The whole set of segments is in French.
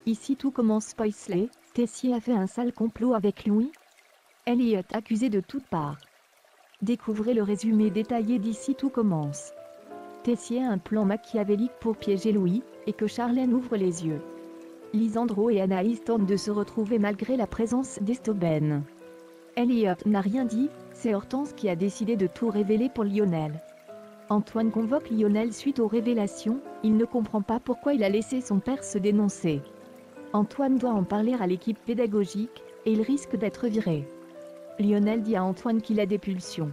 Ici tout commence Paisley, Tessier a fait un sale complot avec Louis. Elliot accusé de toutes parts. Découvrez le résumé détaillé d'Ici tout commence. Tessier a un plan machiavélique pour piéger Louis, et que Charlène ouvre les yeux. Lisandro et Anaïs tentent de se retrouver malgré la présence d'Estoben. Elliot n'a rien dit, c'est Hortense qui a décidé de tout révéler pour Lionel. Antoine convoque Lionel suite aux révélations, il ne comprend pas pourquoi il a laissé son père se dénoncer. Antoine doit en parler à l'équipe pédagogique, et il risque d'être viré. Lionel dit à Antoine qu'il a des pulsions.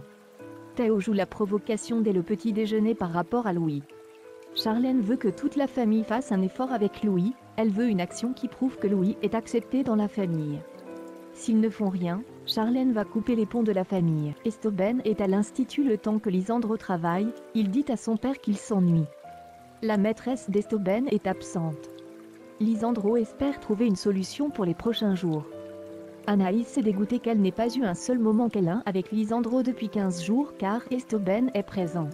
Théo joue la provocation dès le petit déjeuner par rapport à Louis. Charlène veut que toute la famille fasse un effort avec Louis, elle veut une action qui prouve que Louis est accepté dans la famille. S'ils ne font rien, Charlène va couper les ponts de la famille. Estoben est à l'institut le temps que Lisandro travaille, il dit à son père qu'il s'ennuie. La maîtresse d'Estoben est absente. Lisandro espère trouver une solution pour les prochains jours. Anaïs est dégoûtée qu'elle n'ait pas eu un seul moment câlin avec Lisandro depuis 15 jours car Estoben est présent.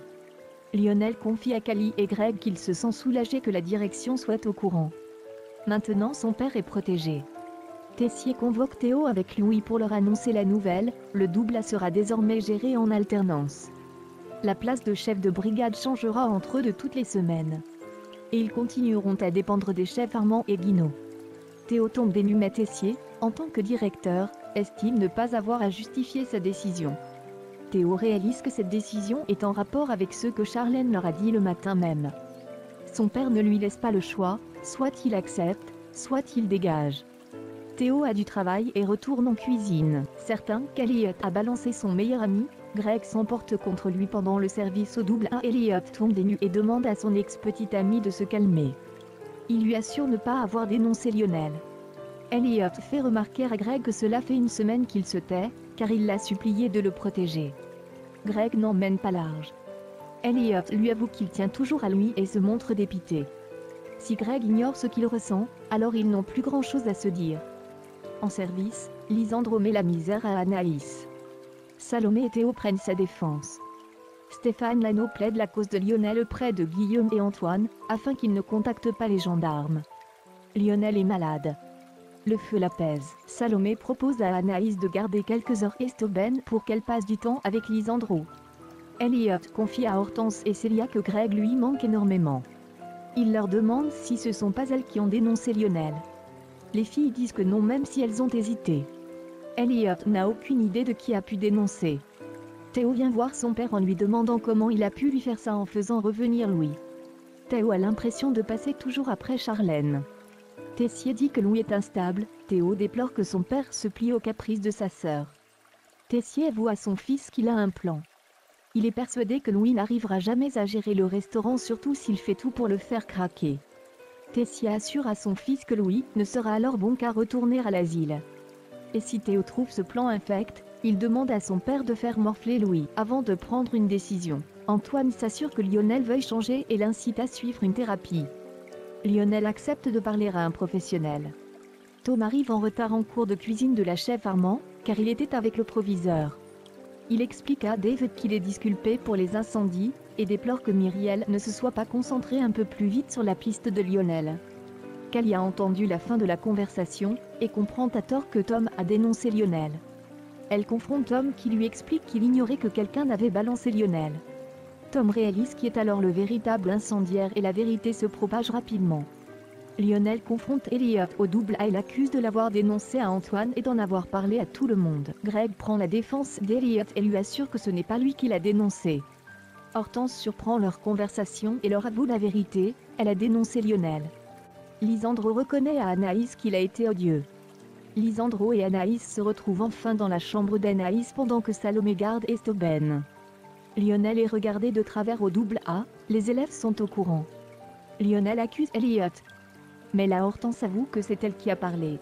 Lionel confie à Cali et Greg qu'il se sent soulagé que la direction soit au courant. Maintenant son père est protégé. Tessier convoque Théo avec Louis pour leur annoncer la nouvelle, le double A sera désormais géré en alternance. La place de chef de brigade changera entre eux de toutes les semaines. Et ils continueront à dépendre des chefs Armand et Guinaud. Théo tombe des nues mais Tessier, en tant que directeur, estime ne pas avoir à justifier sa décision. Théo réalise que cette décision est en rapport avec ce que Charlène leur a dit le matin même. Son père ne lui laisse pas le choix, soit il accepte, soit il dégage. Théo a du travail et retourne en cuisine. Certain qu'Elliot a balancé son meilleur ami, Greg s'emporte contre lui pendant le service au double A. Elliot tombe des nues et demande à son ex-petit ami de se calmer. Il lui assure ne pas avoir dénoncé Lionel. Elliot fait remarquer à Greg que cela fait une semaine qu'il se tait, car il l'a supplié de le protéger. Greg n'en mène pas large. Elliot lui avoue qu'il tient toujours à lui et se montre dépité. Si Greg ignore ce qu'il ressent, alors ils n'ont plus grand-chose à se dire. En service, Lisandro met la misère à Anaïs. Salomé et Théo prennent sa défense. Stéphane Lano plaide la cause de Lionel auprès de Guillaume et Antoine, afin qu'ils ne contactent pas les gendarmes. Lionel est malade. Le feu l'apaise. Salomé propose à Anaïs de garder quelques heures Estoben pour qu'elle passe du temps avec Lisandro. Elliot confie à Hortense et Célia que Greg lui manque énormément. Il leur demande si ce sont pas elles qui ont dénoncé Lionel. Les filles disent que non même si elles ont hésité. Elliot n'a aucune idée de qui a pu dénoncer. Théo vient voir son père en lui demandant comment il a pu lui faire ça en faisant revenir Louis. Théo a l'impression de passer toujours après Charlène. Tessier dit que Louis est instable, Théo déplore que son père se plie aux caprices de sa sœur. Tessier avoue à son fils qu'il a un plan. Il est persuadé que Louis n'arrivera jamais à gérer le restaurant surtout s'il fait tout pour le faire craquer. Tessier assure à son fils que Louis ne sera alors bon qu'à retourner à l'asile. Et si Théo trouve ce plan infect, il demande à son père de faire morfler Louis avant de prendre une décision. Antoine s'assure que Lionel veuille changer et l'incite à suivre une thérapie. Lionel accepte de parler à un professionnel. Tom arrive en retard en cours de cuisine de la chef Armand, car il était avec le proviseur. Il explique à David qu'il est disculpé pour les incendies, et déplore que Myriel ne se soit pas concentrée un peu plus vite sur la piste de Lionel. Cali a entendu la fin de la conversation, et comprend à tort que Tom a dénoncé Lionel. Elle confronte Tom qui lui explique qu'il ignorait que quelqu'un avait balancé Lionel. Tom réalise qui est alors le véritable incendiaire et la vérité se propage rapidement. Lionel confronte Elliot au double A et l'accuse de l'avoir dénoncé à Antoine et d'en avoir parlé à tout le monde. Greg prend la défense d'Elliot et lui assure que ce n'est pas lui qui l'a dénoncé. Hortense surprend leur conversation et leur avoue la vérité, elle a dénoncé Lionel. Lisandro reconnaît à Anaïs qu'il a été odieux. Lisandro et Anaïs se retrouvent enfin dans la chambre d'Anaïs pendant que Salomé garde Estoben. Lionel est regardé de travers au double A, les élèves sont au courant. Lionel accuse Elliot. Mais la Hortense avoue que c'est elle qui a parlé.